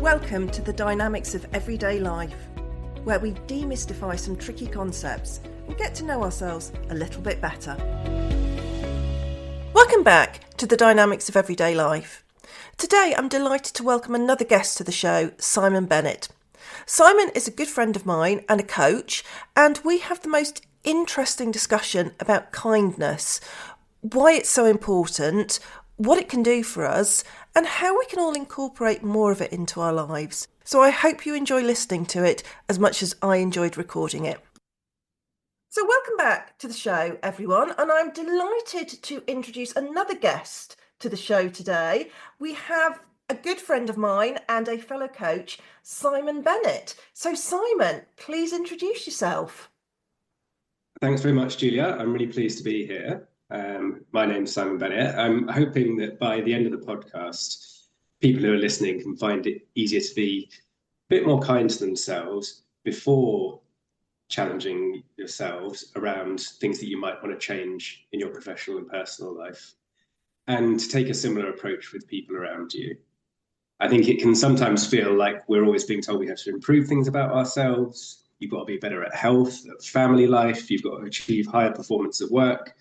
Welcome to the Dynamics of Everyday Life, where we demystify some tricky concepts and get to know ourselves a little bit better. Welcome back to the Dynamics of Everyday Life. Today I'm delighted to welcome another guest to the show, Simon Bennett. Simon is a good friend of mine and a coach, and we have the most interesting discussion about kindness, why it's so important, what it can do for us, and how we can all incorporate more of it into our lives. So I hope you enjoy listening to it as much as I enjoyed recording it. So welcome back to the show, everyone, and I'm delighted to introduce another guest to the show today. We have a good friend of mine and a fellow coach, Simon Bennett. So Simon, please introduce yourself. Thanks very much, Julia. I'm really pleased to be here. My name's Simon Bennett. I'm hoping that by the end of the podcast, people who are listening can find it easier to be a bit more kind to themselves before challenging yourselves around things that you might want to change in your professional and personal life, and to take a similar approach with people around you. I think it can sometimes feel like we're always being told we have to improve things about ourselves. You've got to be better at health, at family life. You've got to achieve higher performance at work.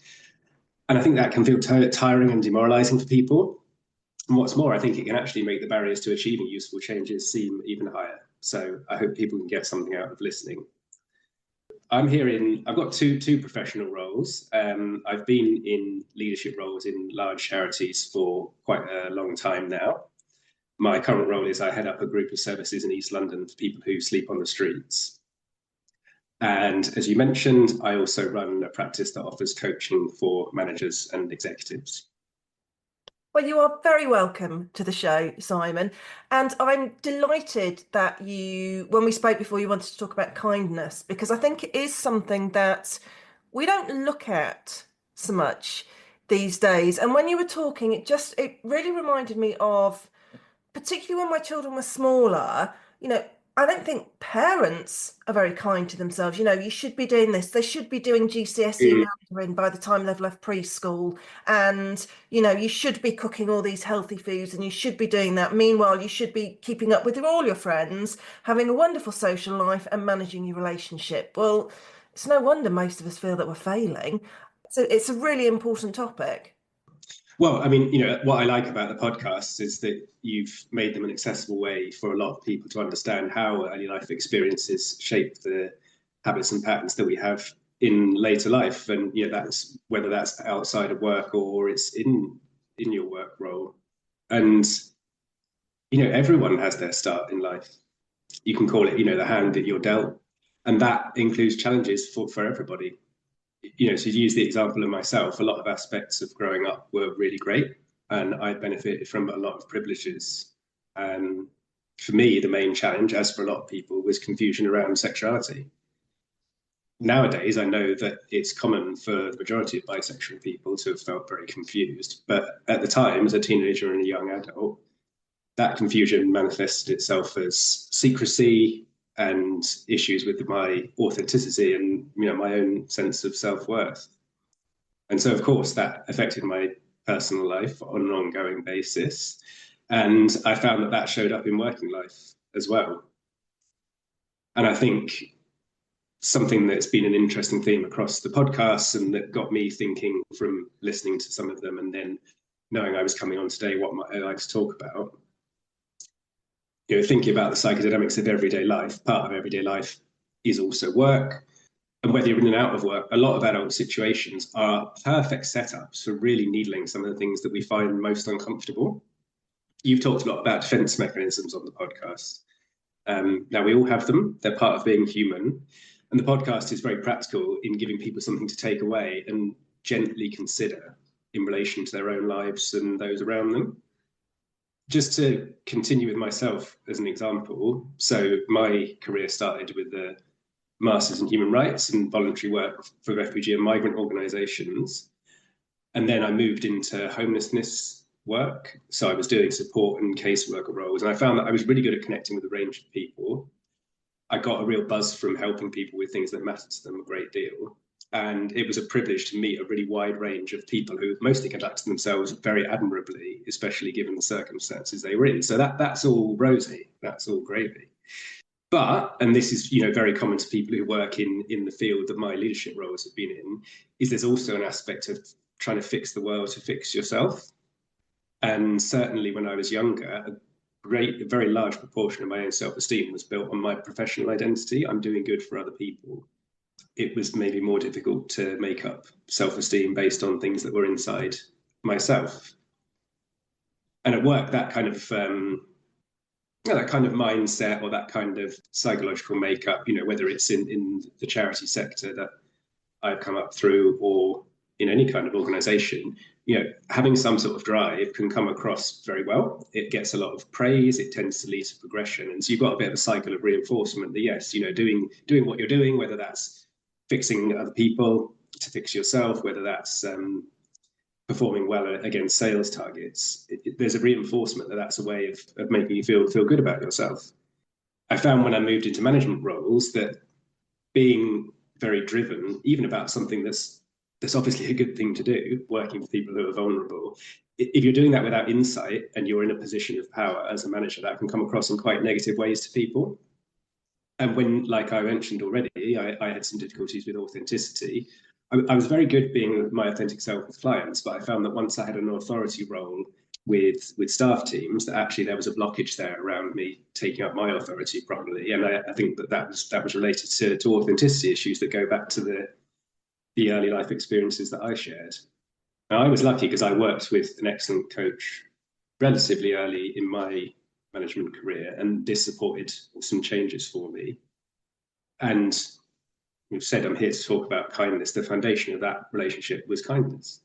And I think that can feel tiring and demoralizing for people. And what's more, I think it can actually make the barriers to achieving useful changes seem even higher. So I hope people can get something out of listening. I've got two professional roles. I've been in leadership roles in large charities for quite a long time now. My current role is I head up a group of services in East London for people who sleep on the streets. And as you mentioned, I also run a practice that offers coaching for managers and executives. Well, you are very welcome to the show, Simon. And I'm delighted that when we spoke before, you wanted to talk about kindness, because I think it is something that we don't look at so much these days. And when you were talking, it really reminded me of, particularly when my children were smaller, I don't think parents are very kind to themselves. You should be doing this. They should be doing GCSE Mandarin by the time they've left preschool. And, you should be cooking all these healthy foods and you should be doing that. Meanwhile, you should be keeping up with all your friends, having a wonderful social life and managing your relationship. Well, it's no wonder most of us feel that we're failing. So it's a really important topic. Well, I mean, what I like about the podcasts is that you've made them an accessible way for a lot of people to understand how early life experiences shape the habits and patterns that we have in later life. And, that's whether that's outside of work or it's in your work role. And, everyone has their start in life. You can call it, the hand that you're dealt. And that includes challenges for everybody. So to use the example of myself, a lot of aspects of growing up were really great and I benefited from a lot of privileges. And for me, the main challenge, as for a lot of people, was confusion around sexuality. Nowadays, I know that it's common for the majority of bisexual people to have felt very confused. But at the time, as a teenager and a young adult, that confusion manifested itself as secrecy and issues with my authenticity and my own sense of self-worth. And so, of course, that affected my personal life on an ongoing basis. And I found that showed up in working life as well. And I think something that's been an interesting theme across the podcasts and that got me thinking from listening to some of them and then knowing I was coming on today, what I like to talk about, thinking about the psychodynamics of everyday life. Part of everyday life is also work. And whether you're in and out of work, a lot of adult situations are perfect setups for really needling some of the things that we find most uncomfortable. You've talked a lot about defense mechanisms on the podcast. Now, we all have them. They're part of being human. And the podcast is very practical in giving people something to take away and gently consider in relation to their own lives and those around them. Just to continue with myself as an example, so my career started with the Masters in Human Rights and voluntary work for refugee and migrant organisations. And then I moved into homelessness work. So I was doing support and caseworker roles. And I found that I was really good at connecting with a range of people. I got a real buzz from helping people with things that mattered to them a great deal. And it was a privilege to meet a really wide range of people who mostly conducted themselves very admirably, especially given the circumstances they were in. So that's all rosy, that's all gravy. But, and this is very common to people who work in the field that my leadership roles have been in, is there's also an aspect of trying to fix the world to fix yourself. And certainly when I was younger, a very large proportion of my own self-esteem was built on my professional identity. I'm doing good for other people. It was maybe more difficult to make up self-esteem based on things that were inside myself. And at work, that kind of mindset or that kind of psychological makeup, whether it's in the charity sector that I've come up through or in any kind of organization, having some sort of drive can come across very well. It gets a lot of praise. It tends to lead to progression. And so you've got a bit of a cycle of reinforcement that, yes, doing what you're doing, whether that's fixing other people to fix yourself, whether that's performing well against sales targets, there's a reinforcement that that's a way of making you feel good about yourself. I found when I moved into management roles that being very driven, even about something that's obviously a good thing to do, working with people who are vulnerable, if you're doing that without insight and you're in a position of power as a manager, that can come across in quite negative ways to people. And when, like I mentioned already, I had some difficulties with authenticity. I was very good being my authentic self with clients, but I found that once I had an authority role with staff teams, that actually there was a blockage there around me taking up my authority properly. And I think that was related to authenticity issues that go back to the early life experiences that I shared. Now, I was lucky because I worked with an excellent coach relatively early in my management career, and this supported some changes for me. And you've said I'm here to talk about kindness. The foundation of that relationship was kindness.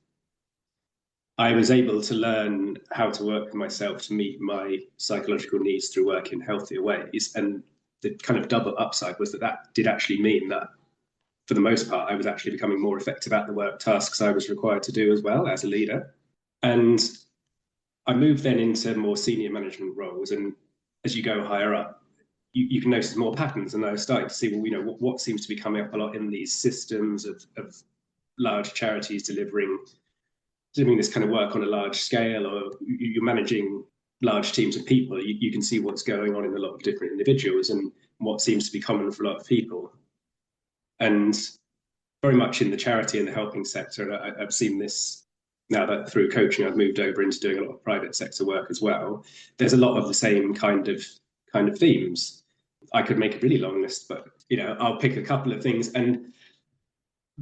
I was able to learn how to work with myself to meet my psychological needs through work in healthier ways. And the kind of double upside was that did actually mean that, for the most part, I was actually becoming more effective at the work tasks I was required to do as well as a leader. And I moved then into more senior management roles. And as you go higher up, you can notice more patterns. And I was starting to see, well, what seems to be coming up a lot in these systems of large charities doing this kind of work on a large scale, or you're managing large teams of people. You can see what's going on in a lot of different individuals and what seems to be common for a lot of people. And very much in the charity and the helping sector, I've seen this now that through coaching I've moved over into doing a lot of private sector work as well. There's a lot of the same kind of themes. I could make a really long list, but I'll pick a couple of things. And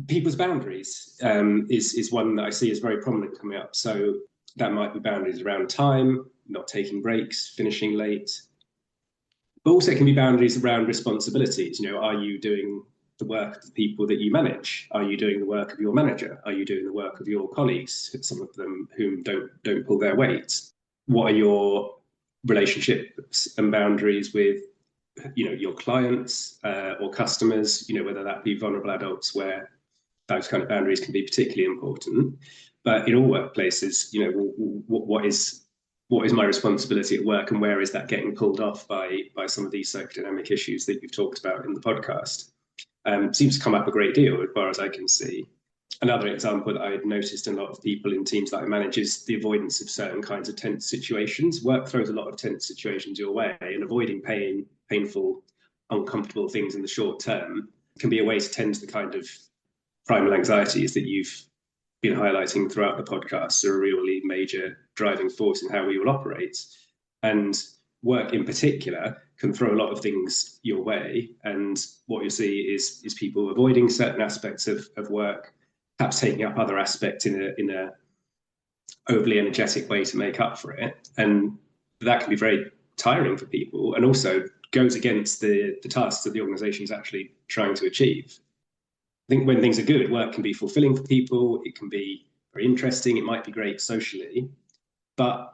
people's boundaries is one that I see is very prominent coming up. So that might be boundaries around time, not taking breaks, finishing late. But also it can be boundaries around responsibilities. Are you doing the work of the people that you manage? Are you doing the work of your manager? Are you doing the work of your colleagues, some of them whom don't pull their weight? What are your relationships and boundaries with your clients or customers, whether that be vulnerable adults, where those kind of boundaries can be particularly important. But in all workplaces, what is my responsibility at work, and where is that getting pulled off by some of these psychodynamic issues that you've talked about in the podcast? Seems to come up a great deal as far as I can see. Another example that I had noticed in a lot of people in teams that I manage is the avoidance of certain kinds of tense situations. Work throws a lot of tense situations your way, and avoiding painful, uncomfortable things in the short term can be a way to tend to the kind of primal anxieties that you've been highlighting throughout the podcast are a really major driving force in how we will operate. And work in particular can throw a lot of things your way. And what you'll see is people avoiding certain aspects of work, perhaps taking up other aspects in a overly energetic way to make up for it. And that can be very tiring for people, and also goes against the tasks that the organization is actually trying to achieve. I think when things are good, work can be fulfilling for people. It can be very interesting. It might be great socially, but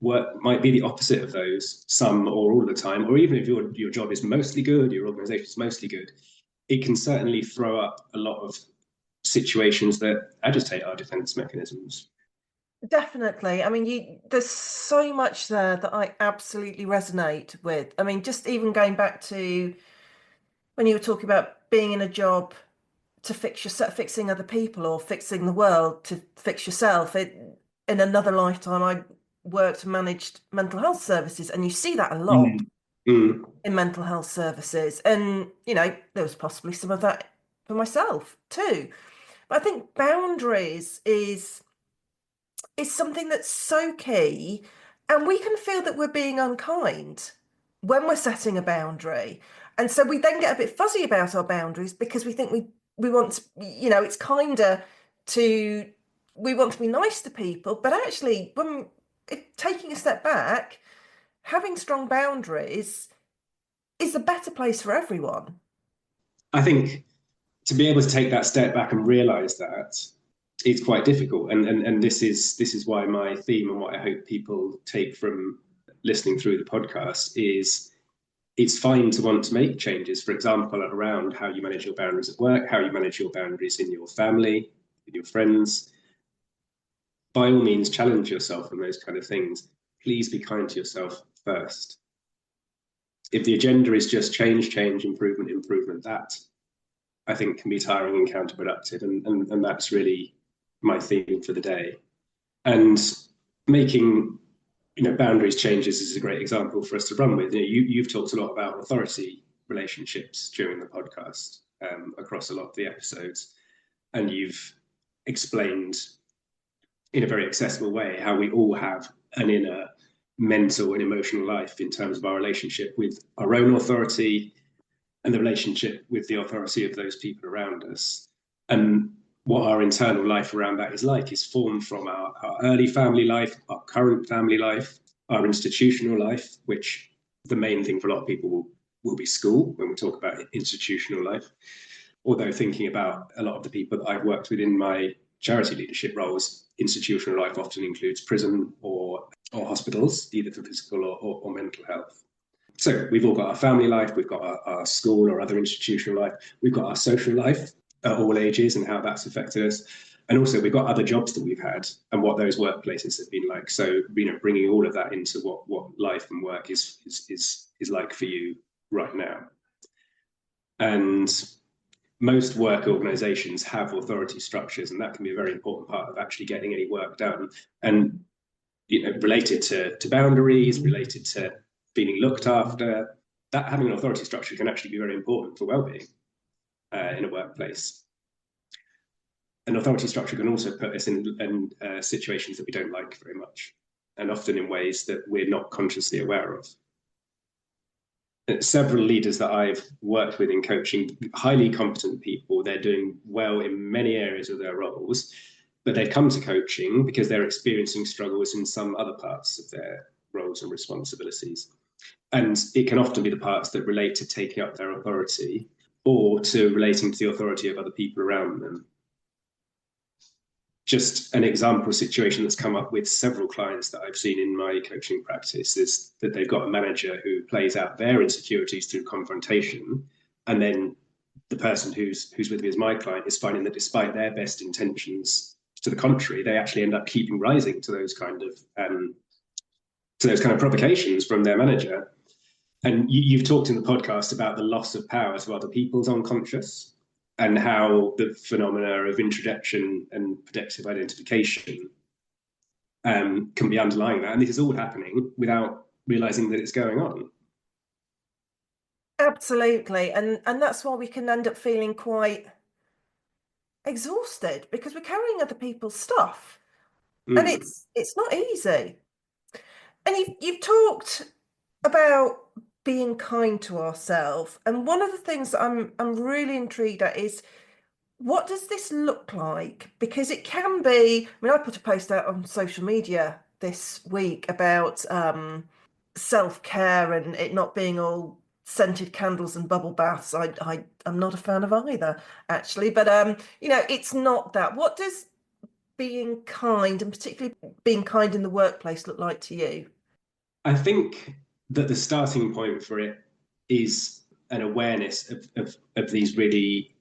work might be the opposite of those some or all the time. Or even if your job is mostly good, your organization is mostly good, it can certainly throw up a lot of situations that agitate our defense mechanisms. Definitely. I mean, there's so much there that I absolutely resonate with. I mean, just even going back to when you were talking about being in a job to fix yourself, fixing other people or fixing the world to fix yourself. In another lifetime, I worked and managed mental health services, and you see that a lot Mm. Mm. in mental health services. And, there was possibly some of that for myself too. But I think boundaries is something that's so key, and we can feel that we're being unkind when we're setting a boundary. And so we then get a bit fuzzy about our boundaries because we think we want to, it's kinder to, we want to be nice to people, but actually taking a step back, having strong boundaries is a better place for everyone. I think to be able to take that step back and realize that it's quite difficult. And this is why my theme and what I hope people take from listening through the podcast is it's fine to want to make changes, for example, around how you manage your boundaries at work, how you manage your boundaries in your family, with your friends. By all means, challenge yourself on those kind of things. Please be kind to yourself first. If the agenda is just change, improvement, that I think can be tiring and counterproductive. And that's really my theme for the day. And making boundaries changes is a great example for us to run with. You've talked a lot about authority relationships during the podcast, across a lot of the episodes, and you've explained in a very accessible way how we all have an inner mental and emotional life in terms of our relationship with our own authority and the relationship with the authority of those people around us. And what our internal life around that is formed from our early family life, our current family life, our institutional life, which the main thing for a lot of people will be school when we talk about institutional life. Although thinking about a lot of the people that I've worked with in my charity leadership roles, institutional life often includes prison or hospitals, either for physical or mental health. So we've all got our family life, we've got our school or other institutional life, we've got our social life at all ages and how that's affected us. And also we've got other jobs that we've had and what those workplaces have been like. So, bringing all of that into what life and work is like for you right now. And most work organizations have authority structures, and that can be a very important part of actually getting any work done. And, related to boundaries, related to feeling looked after, that having an authority structure can actually be very important for well-being in a workplace. An authority structure can also put us in situations that we don't like very much, and often in ways that we're not consciously aware of. Several leaders that I've worked with in coaching, highly competent people, they're doing well in many areas of their roles, but they've come to coaching because they're experiencing struggles in some other parts of their roles and responsibilities. And it can often be the parts that relate to taking up their authority or to relating to the authority of other people around them. Just an example situation that's come up with several clients that I've seen in my coaching practice is that they've got a manager who plays out their insecurities through confrontation, and then the person who's with me as my client is finding that despite their best intentions, to the contrary, they actually end up keeping rising to those kind of provocations from their manager. And you've talked in the podcast about the loss of power to other people's unconscious, and how the phenomena of introjection and protective identification can be underlying that. And this is all happening without realizing that it's going on. Absolutely. And that's why we can end up feeling quite exhausted because we're carrying other people's stuff. And it's not easy. And you've talked about being kind to ourselves. And one of the things that I'm really intrigued at is, what does this look like? Because it can be, I put a post out on social media this week about self-care and it not being all scented candles and bubble baths. I'm not a fan of either, actually. But it's not that. What does being kind, and particularly being kind in the workplace, look like to you? I think that the starting point for it is an awareness of these really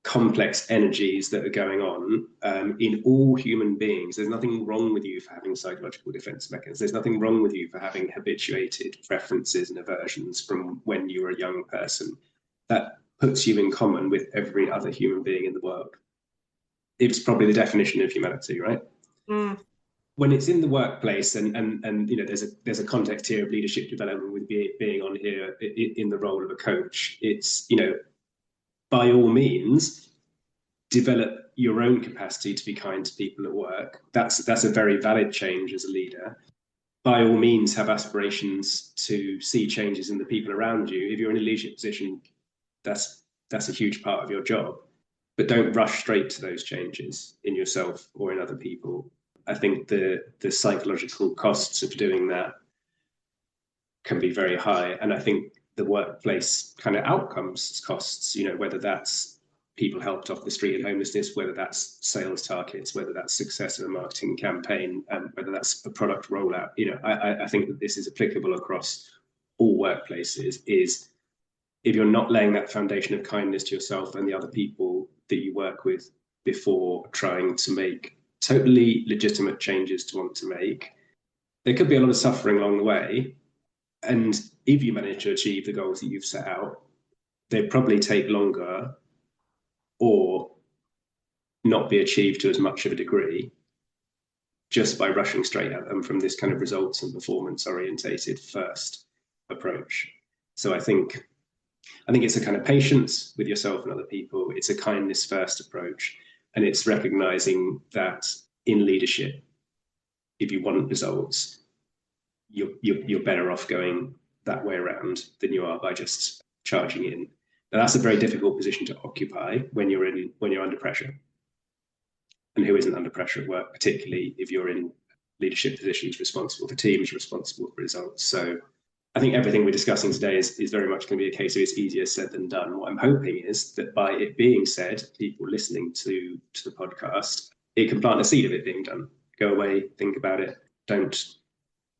complex energies that are going on in all human beings. There's nothing wrong with you for having psychological defense mechanisms. There's nothing wrong with you for having habituated preferences and aversions from when you were a young person. That puts you in common with every other human being in the world. It's probably the definition of humanity, right? Mm. When it's in the workplace, and there's a context here of leadership development with being on here in the role of a coach. It's by all means develop your own capacity to be kind to people at work. That's a very valid change as a leader. By all means, have aspirations to see changes in the people around you. If you're in a leadership position, that's a huge part of your job. But don't rush straight to those changes in yourself or in other people. I think the psychological costs of doing that can be very high. And I think the workplace kind of outcomes costs, whether that's people helped off the street in homelessness, whether that's sales targets, whether that's success of a marketing campaign, whether that's a product rollout. I think that this is applicable across all workplaces, is if you're not laying that foundation of kindness to yourself and the other people that you work with before trying to make totally legitimate changes to want to make, there could be a lot of suffering along the way. And if you manage to achieve the goals that you've set out, they probably take longer or not be achieved to as much of a degree just by rushing straight at them from this kind of results and performance orientated first approach. So I think it's a kind of patience with yourself and other people. It's a kindness first approach. And it's recognizing that in leadership, if you want results, you're better off going that way around than you are by just charging in. Now, that's a very difficult position to occupy when you're under pressure. And who isn't under pressure at work, particularly if you're in leadership positions responsible for teams, responsible for results. So I think everything we're discussing today is very much going to be a case of it's easier said than done. What I'm hoping is that by it being said, people listening to the podcast, it can plant a seed of it being done. Go away, think about it. Don't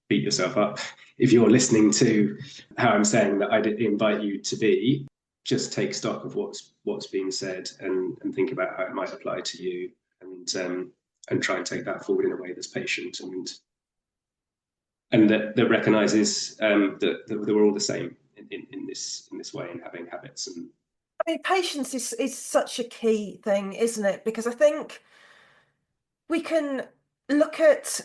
beat yourself up. If you're listening to how I'm saying that, I'd invite you to be, just take stock of what's being said and think about how it might apply to you, and try and take that forward in a way that's patient and that recognizes that we're all the same in this way, and having habits. And I mean, patience is such a key thing, isn't it? Because I think we can look at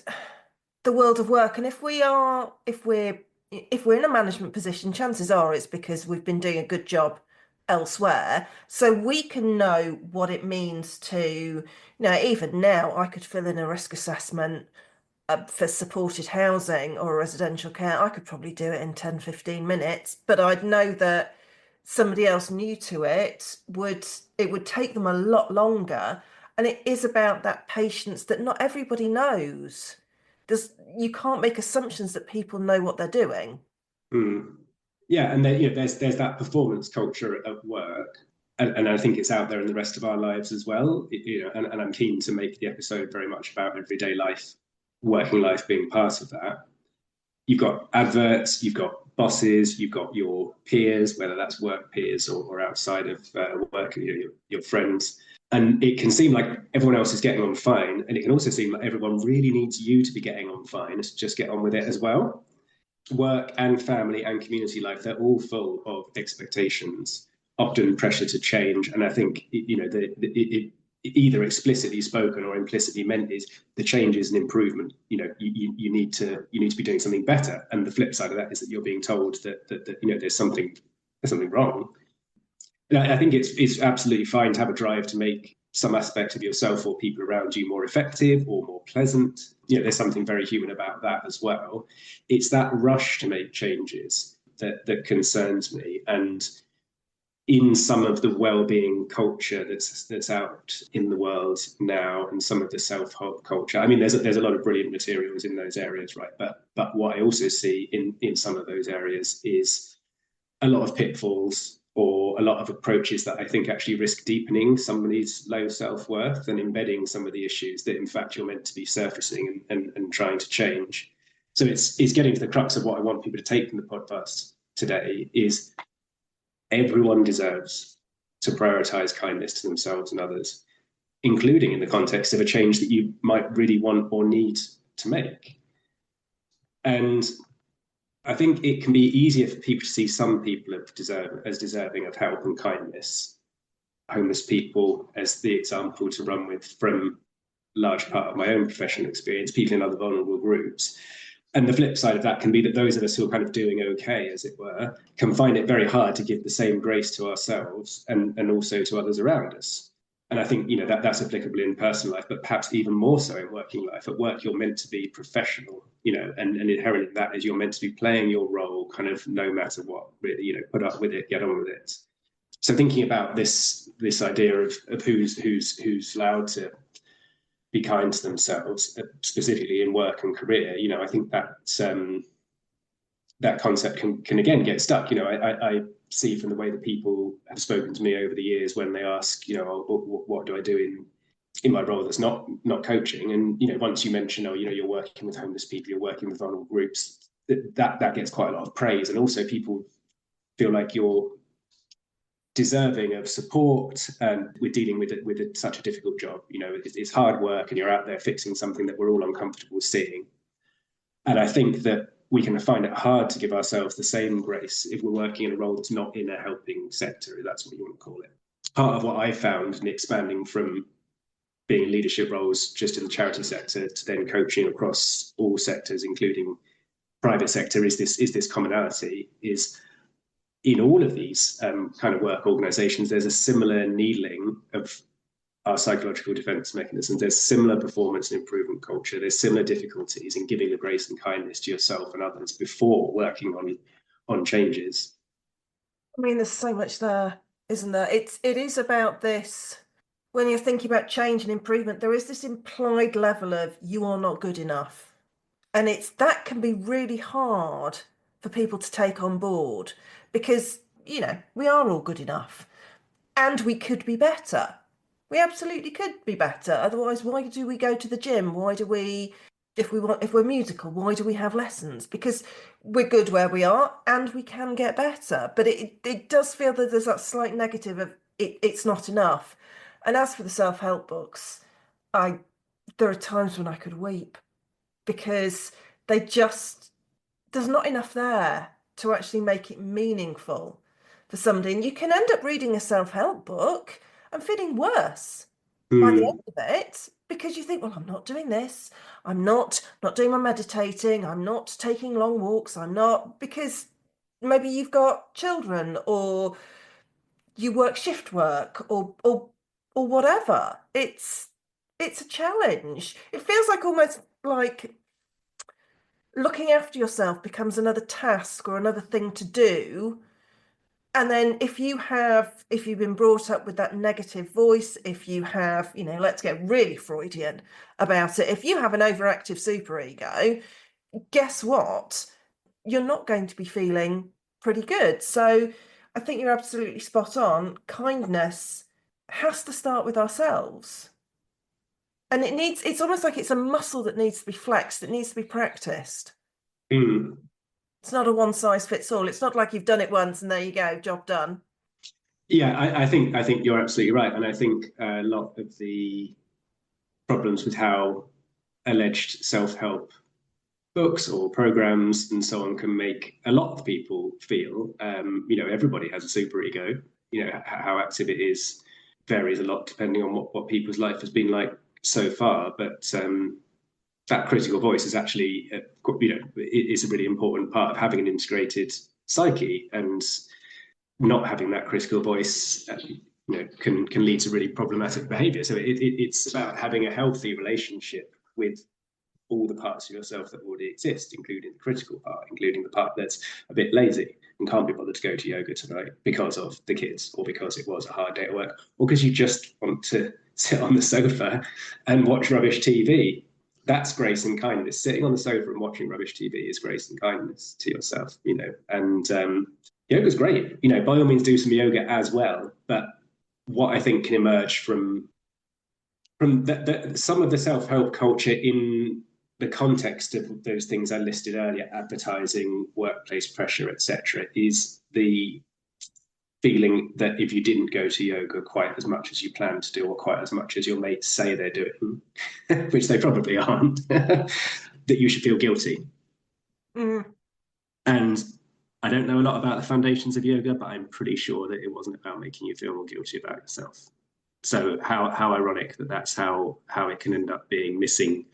the world of work, and if we're in a management position, chances are it's because we've been doing a good job elsewhere. So we can know what it means to, even now I could fill in a risk assessment for supported housing or residential care. I could probably do it in 10-15 minutes, but I'd know that somebody else new to it would take them a lot longer. And it is about that patience that not everybody knows. You can't make assumptions that people know what they're doing. Yeah, and then, there's that performance culture at work, and I think it's out there in the rest of our lives as well. And I'm keen to make the episode very much about everyday life, working life being part of that. You've got adverts, you've got bosses, you've got your peers, whether that's work peers or outside of work, your friends. And it can seem like everyone else is getting on fine. And it can also seem like everyone really needs you to be getting on fine, to just get on with it as well. Work and family and community life, they're all full of expectations, often pressure to change. And I think, it either explicitly spoken or implicitly meant is the change is an improvement. You need to be doing something better. And the flip side of that is that you're being told that there's something wrong. And I think it's absolutely fine to have a drive to make some aspect of yourself or people around you more effective or more pleasant. There's something very human about that as well. It's that rush to make changes that concerns me. And in some of the well-being culture that's out in the world now, and some of the self-help culture, I mean, there's a lot of brilliant materials in those areas, right? But what I also see in some of those areas is a lot of pitfalls, or a lot of approaches that I think actually risk deepening somebody's low self-worth and embedding some of the issues that in fact you're meant to be surfacing and trying to change. So it's getting to the crux of what I want people to take from the podcast today is everyone deserves to prioritize kindness to themselves and others, including in the context of a change that you might really want or need to make. And I think it can be easier for people to see some people as deserving of help and kindness. Homeless people as the example to run with from large part of my own professional experience, people in other vulnerable groups. And the flip side of that can be that those of us who are kind of doing okay, as it were, can find it very hard to give the same grace to ourselves and also to others around us. And I think, that's applicable in personal life, but perhaps even more so in working life. At work, you're meant to be professional, and inherent in that is you're meant to be playing your role kind of no matter what, really, put up with it, get on with it. So thinking about this idea of who's allowed to be kind to themselves, specifically in work and career, I think that concept can again get stuck. I see from the way that people have spoken to me over the years when they ask, what do I do in my role that's not coaching? And once you mention, you're working with homeless people, you're working with vulnerable groups, that gets quite a lot of praise, and also people feel like you're deserving of support, and we're dealing with such a difficult job. It's hard work, and you're out there fixing something that we're all uncomfortable seeing. And I think that we can find it hard to give ourselves the same grace if we're working in a role that's not in a helping sector, if that's what you want to call it. Part of what I found in expanding from being in leadership roles just in the charity sector to then coaching across all sectors, including private sector, is this commonality, is in all of these kind of work organizations, there's a similar needling of our psychological defense mechanisms. There's similar performance and improvement culture. There's similar difficulties in giving the grace and kindness to yourself and others before working on changes. I mean, there's so much there, isn't there? It is about this. When you're thinking about change and improvement, there is this implied level of you are not good enough. And that can be really hard for people to take on board because, we are all good enough and we could be better. We absolutely could be better. Otherwise, why do we go to the gym? Why do we, if we're musical, why do we have lessons? Because we're good where we are and we can get better. But it does feel that there's that slight negative of it's not enough. And as for the self-help books, there are times when I could weep because there's not enough there to actually make it meaningful for somebody. And you can end up reading a self-help book and feeling worse by the end of it because you think, well, I'm not doing this. I'm not doing my meditating. I'm not taking long walks. I'm not, because maybe you've got children or you work shift work or whatever. It's a challenge. It feels like almost like looking after yourself becomes another task or another thing to do. And then if you've been brought up with that negative voice, if you have, let's get really Freudian about it. If you have an overactive superego, guess what? You're not going to be feeling pretty good. So I think you're absolutely spot on. Kindness has to start with ourselves. And it's almost like it's a muscle that needs to be flexed. It needs to be practiced. It's not a one size fits all. It's not like you've done it once and there you go, job done. Yeah, I think you're absolutely right. And I think a lot of the problems with how alleged self-help books or programs and so on can make a lot of people feel, everybody has a superego. How active it is varies a lot depending on what people's life has been like so far. But that critical voice is actually, is a really important part of having an integrated psyche, and not having that critical voice, can lead to really problematic behavior. So it's about having a healthy relationship with all the parts of yourself that already exist, including the critical part, including the part that's a bit lazy and can't be bothered to go to yoga tonight because of the kids, or because it was a hard day at work, or because you just want to sit on the sofa and watch rubbish TV. That's grace and kindness. Sitting on the sofa and watching rubbish TV is grace and kindness to yourself, and yoga's great. By all means do some yoga as well. But what I think can emerge from some of the self-help culture in the context of those things I listed earlier, advertising, workplace pressure, etc., is the feeling that if you didn't go to yoga quite as much as you plan to do, or quite as much as your mates say they're doing, which they probably aren't, that you should feel guilty. And I don't know a lot about the foundations of yoga, but I'm pretty sure that it wasn't about making you feel more guilty about yourself. So how ironic that that's how it can end up being missing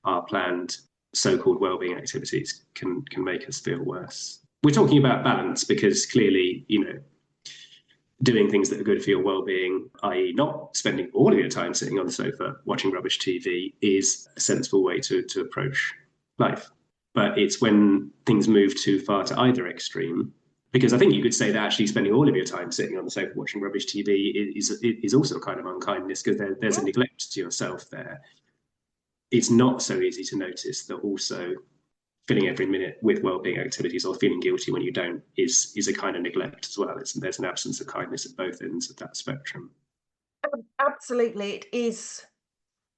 our planned so-called well-being activities can make us feel worse. We're talking about balance because clearly, doing things that are good for your well-being, i.e., not spending all of your time sitting on the sofa watching rubbish TV, is a sensible way to approach life. But it's when things move too far to either extreme, because I think you could say that actually spending all of your time sitting on the sofa watching rubbish TV is also a kind of unkindness, because there's a neglect to yourself there. It's not so easy to notice that also filling every minute with well-being activities or feeling guilty when you don't is a kind of neglect as well. There's an absence of kindness at both ends of that spectrum. Absolutely, it is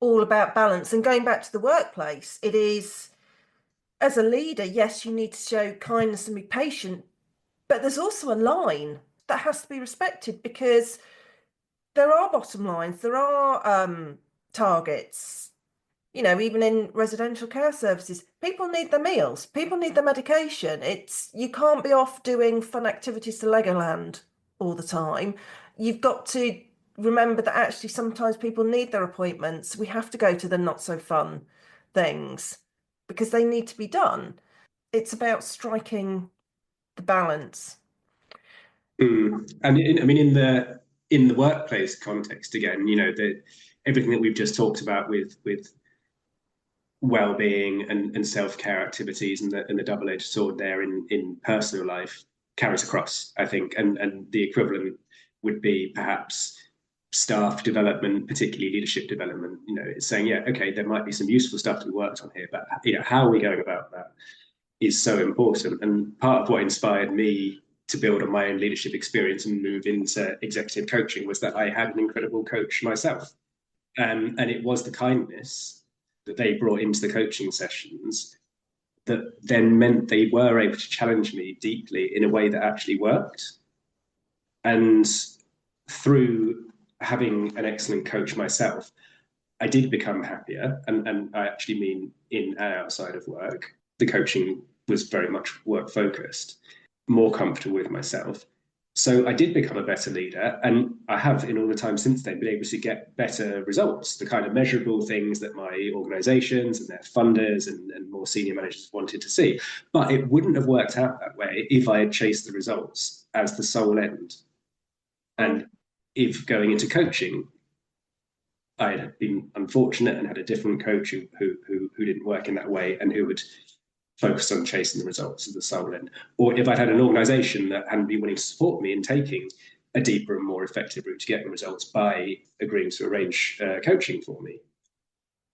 all about balance. And going back to the workplace, it is, as a leader, yes, you need to show kindness and be patient, but there's also a line that has to be respected, because there are bottom lines, there are targets. Even in residential care services, people need their meals, people need their medication. You can't be off doing fun activities to Legoland all the time. You've got to remember that actually sometimes people need their appointments. We have to go to the not so fun things because they need to be done. It's about striking the balance. And in the workplace context, again, everything that we've just talked about with well-being and self-care activities and the double-edged sword there in personal life carries across, I think, and the equivalent would be perhaps staff development, particularly leadership development. It's saying, yeah, okay, there might be some useful stuff to be worked on here, but how are we going about that is so important. And part of what inspired me to build on my own leadership experience and move into executive coaching was that I had an incredible coach myself, and it was the kindness that they brought into the coaching sessions that then meant they were able to challenge me deeply in a way that actually worked. And through having an excellent coach myself, I did become happier. And I actually mean in and outside of work. The coaching was very much work focused, more comfortable with myself. So I did become a better leader, and I have in all the time since then been able to get better results, the kind of measurable things that my organizations and their funders and more senior managers wanted to see. But it wouldn't have worked out that way if I had chased the results as the sole end. And if going into coaching, I had been unfortunate and had a different coach who didn't work in that way and who would focused on chasing the results as the sole end, or if I'd had an organization that hadn't been willing to support me in taking a deeper and more effective route to getting results by agreeing to arrange coaching for me.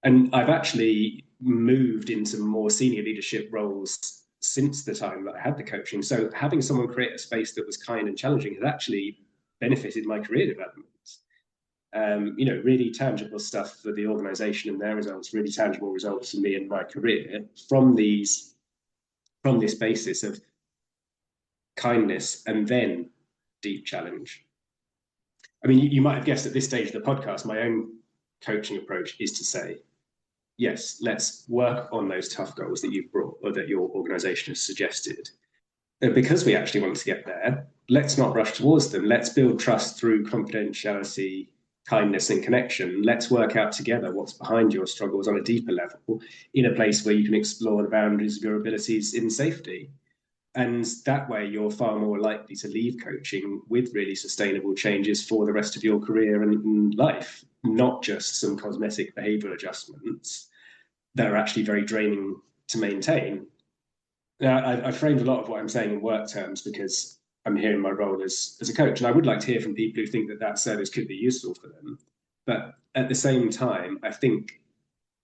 And I've actually moved into more senior leadership roles since the time that I had the coaching. So having someone create a space that was kind and challenging has actually benefited my career development. Really tangible stuff for the organization and their results, really tangible results for me and my career from this basis of kindness and then deep challenge. I mean, you might have guessed at this stage of the podcast, my own coaching approach is to say, yes, let's work on those tough goals that you've brought or that your organization has suggested. And because we actually want to get there, let's not rush towards them. Let's build trust through confidentiality, kindness, and connection. Let's work out together what's behind your struggles on a deeper level, in a place where you can explore the boundaries of your abilities in safety. And that way, you're far more likely to leave coaching with really sustainable changes for the rest of your career and life, not just some cosmetic behavioral adjustments that are actually very draining to maintain. Now, I framed a lot of what I'm saying in work terms because I'm here in my role as a coach, and I would like to hear from people who think that service could be useful for them. But at the same time, I think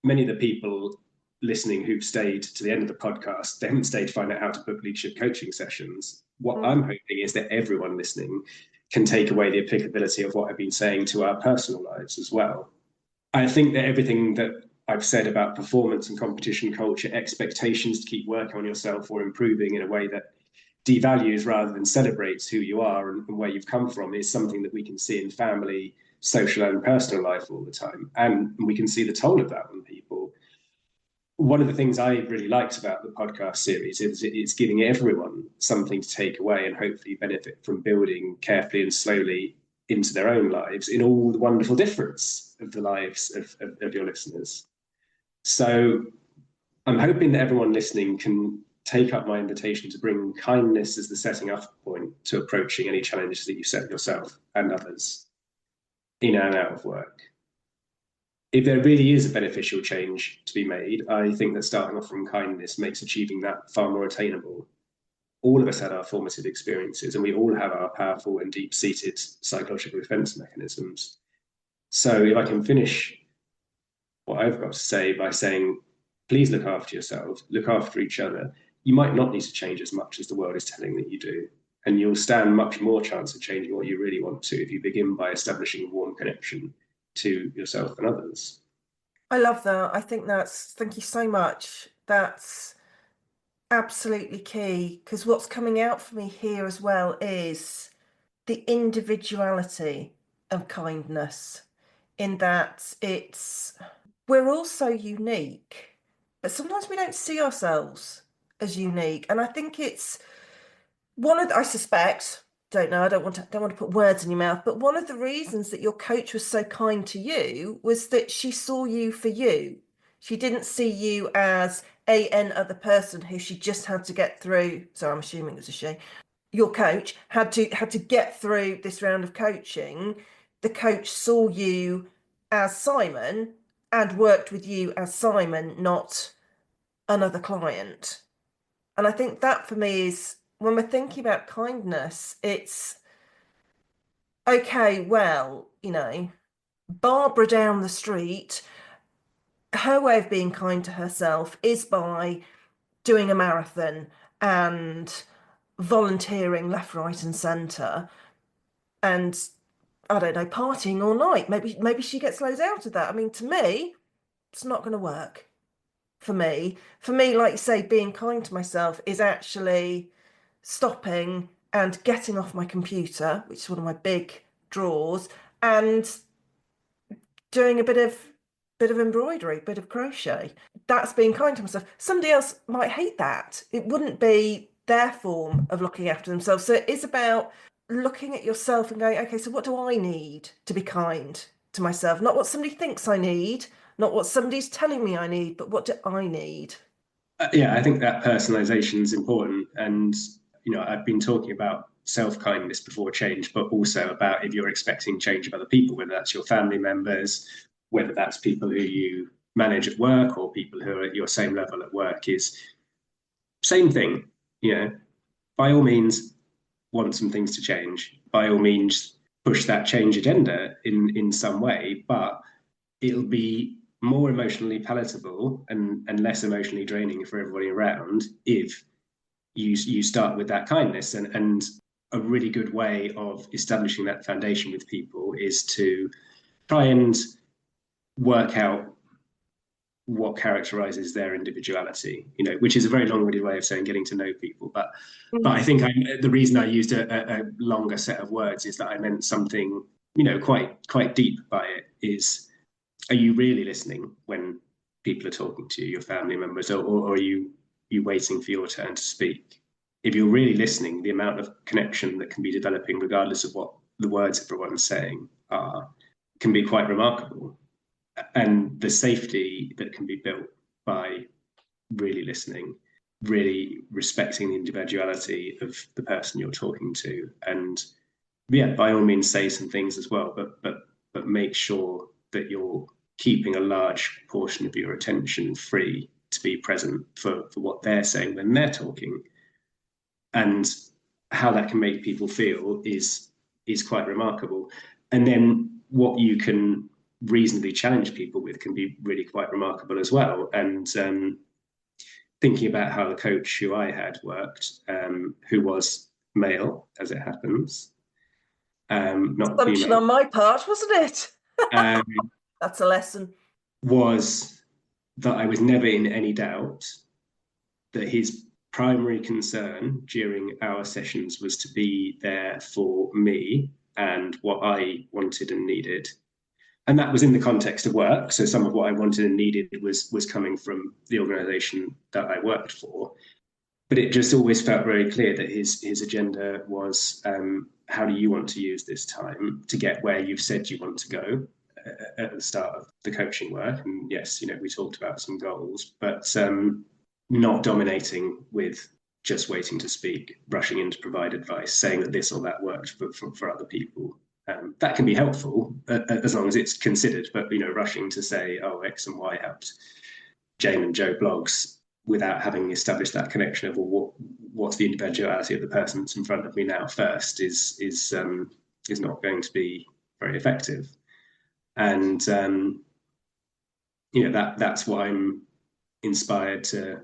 many of the people listening who've stayed to the end of the podcast, they haven't stayed to find out how to book leadership coaching sessions. What I'm hoping is that everyone listening can take away the applicability of what I've been saying to our personal lives as well. I think that everything that I've said about performance and competition culture, expectations to keep working on yourself or improving in a way that devalues rather than celebrates who you are and where you've come from is something that we can see in family, social and personal life all the time. And we can see the toll of that on people. one of the things I really liked about the podcast series is it's giving everyone something to take away and hopefully benefit from building carefully and slowly into their own lives in all the wonderful difference of the lives of your listeners. So I'm hoping that everyone listening can take up my invitation to bring kindness as the setting up point to approaching any challenges that you set yourself and others in and out of work. If there really is a beneficial change to be made, I think that starting off from kindness makes achieving that far more attainable. All of us had our formative experiences, and we all have our powerful and deep-seated psychological defense mechanisms. So if I can finish what I've got to say by saying, please look after yourselves, look after each other. You might not need to change as much as the world is telling that you do. And you'll stand much more chance of changing what you really want to if you begin by establishing a warm connection to yourself and others. I love that. I think thank you so much. That's absolutely key, because what's coming out for me here as well is the individuality of kindness, in that we're all so unique, but sometimes we don't see ourselves as unique. And I think it's I suspect, don't know, I don't want to put words in your mouth, but one of the reasons that your coach was so kind to you was that she saw you for you. She didn't see you as an other person who she just had to get through. So I'm assuming it was a she. Your coach had to get through this round of coaching. The coach saw you as Simon and worked with you as Simon, not another client. And I think that for me is, when we're thinking about kindness, it's okay, well, Barbara down the street, her way of being kind to herself is by doing a marathon and volunteering left, right, and centre, and I don't know, partying all night. Maybe she gets loads out of that. I mean, to me, it's not going to work. For me, like you say, being kind to myself is actually stopping and getting off my computer, which is one of my big draws, and doing a bit of embroidery, bit of crochet. That's being kind to myself. Somebody else might hate that. It wouldn't be their form of looking after themselves. So it is about looking at yourself and going, okay, so what do I need to be kind to myself? Not what somebody thinks I need, not what somebody's telling me I need, but what do I need? Yeah, I think that personalization is important. And, I've been talking about self-kindness before change, but also about if you're expecting change of other people, whether that's your family members, whether that's people who you manage at work or people who are at your same level at work, is same thing. By all means, want some things to change. By all means, push that change agenda in some way, but it'll be more emotionally palatable and less emotionally draining for everybody around if you start with that kindness. And a really good way of establishing that foundation with people is to try and work out what characterizes their individuality, which is a very long-winded way of saying getting to know people. But I think the reason I used a longer set of words is that I meant something, quite deep by it. Is, are you really listening when people are talking to you, your family members, or are you waiting for your turn to speak? If you're really listening, the amount of connection that can be developing, regardless of what the words everyone's saying are, can be quite remarkable. And the safety that can be built by really listening, really respecting the individuality of the person you're talking to, and yeah, by all means say some things as well, but make sure that you're keeping a large portion of your attention free to be present for what they're saying when they're talking. And how that can make people feel is quite remarkable. And then what you can reasonably challenge people with can be really quite remarkable as well. And thinking about how the coach who I had worked, who was male, as it happens, not Assumption female, on my part, wasn't it? um, That's a lesson. was that I was never in any doubt that his primary concern during our sessions was to be there for me and what I wanted and needed, And that was in the context of work. So some of what I wanted and needed was coming from the organisation that I worked for. But it just always felt very clear that his agenda was, how do you want to use this time to get where you've said you want to go at the start of the coaching work? And yes, we talked about some goals, but not dominating with just waiting to speak, rushing in to provide advice, saying that this or that worked for other people. That can be helpful as long as it's considered, but rushing to say, oh, X and Y helped Jane and Joe blogs without having established that connection of, well, what's the individuality of the person that's in front of me now first is not going to be very effective. And that's what I'm inspired to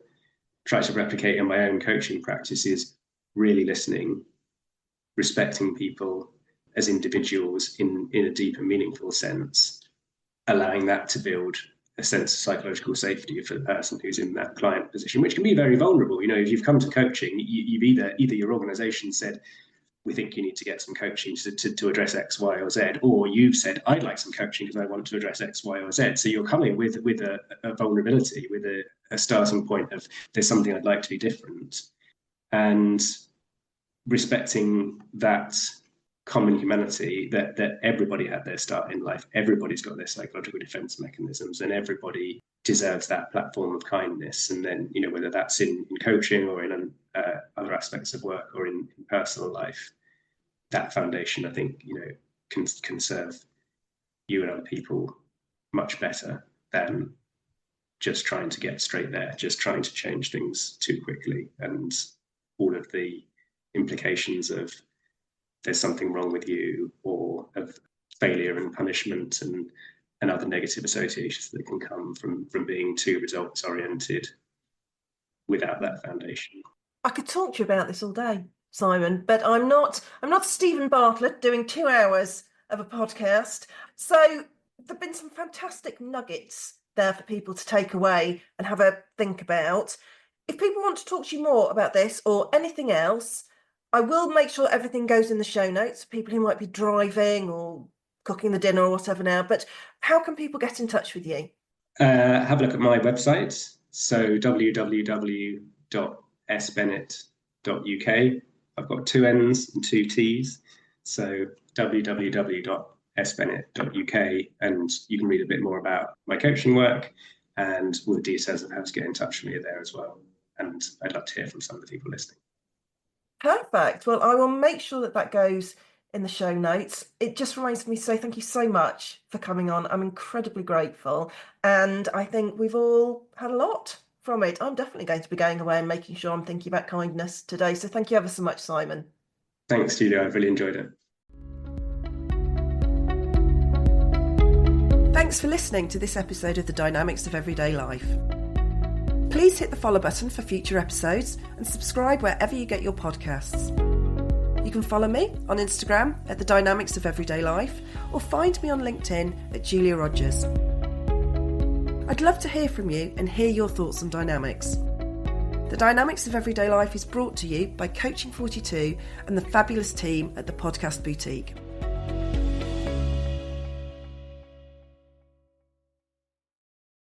try to replicate in my own coaching practice, is really listening, respecting people as individuals in a deep and meaningful sense, allowing that to build a sense of psychological safety for the person who's in that client position, which can be very vulnerable. If you've come to coaching, you've either your organization said, we think you need to get some coaching to address X, Y, or Z, or you've said, I'd like some coaching because I want to address X, Y, or Z. So you're coming with a vulnerability, with a starting point of, there's something I'd like to be different. And respecting that common humanity, that everybody had their start in life, everybody's got their psychological defense mechanisms, and everybody deserves that platform of kindness. And then, whether that's in coaching or in other aspects of work or in personal life, that foundation, I think, can serve you and other people much better than just trying to get straight there, just trying to change things too quickly, and all of the implications of there's something wrong with you, or of failure and punishment and other negative associations that can come from being too results oriented without that foundation. I could talk to you about this all day, Simon, but I'm not Stephen Bartlett doing 2 hours of a podcast. So there've been some fantastic nuggets there for people to take away and have a think about. If people want to talk to you more about this or anything else, I will make sure everything goes in the show notes for people who might be driving or cooking the dinner or whatever now. But how can people get in touch with you? Have a look at my website. So www.sbennett.uk. I've got 2 N's and 2 T's. So www.sbennett.uk, and you can read a bit more about my coaching work, and all the details of how to get in touch with me are there as well. And I'd love to hear from some of the people listening. Perfect. Well, I will make sure that goes in the show notes. It just reminds me to say thank you so much for coming on. I'm incredibly grateful. And I think we've all had a lot from it. I'm definitely going to be going away and making sure I'm thinking about kindness today. So thank you ever so much, Simon. Thanks, Julia. I've really enjoyed it. Thanks for listening to this episode of The Dynamics of Everyday Life. Please hit the follow button for future episodes and subscribe wherever you get your podcasts. You can follow me on Instagram at The Dynamics of Everyday Life, or find me on LinkedIn at Julia Rogers. I'd love to hear from you and hear your thoughts on dynamics. The Dynamics of Everyday Life is brought to you by Coaching 42 and the fabulous team at the Podcast Boutique.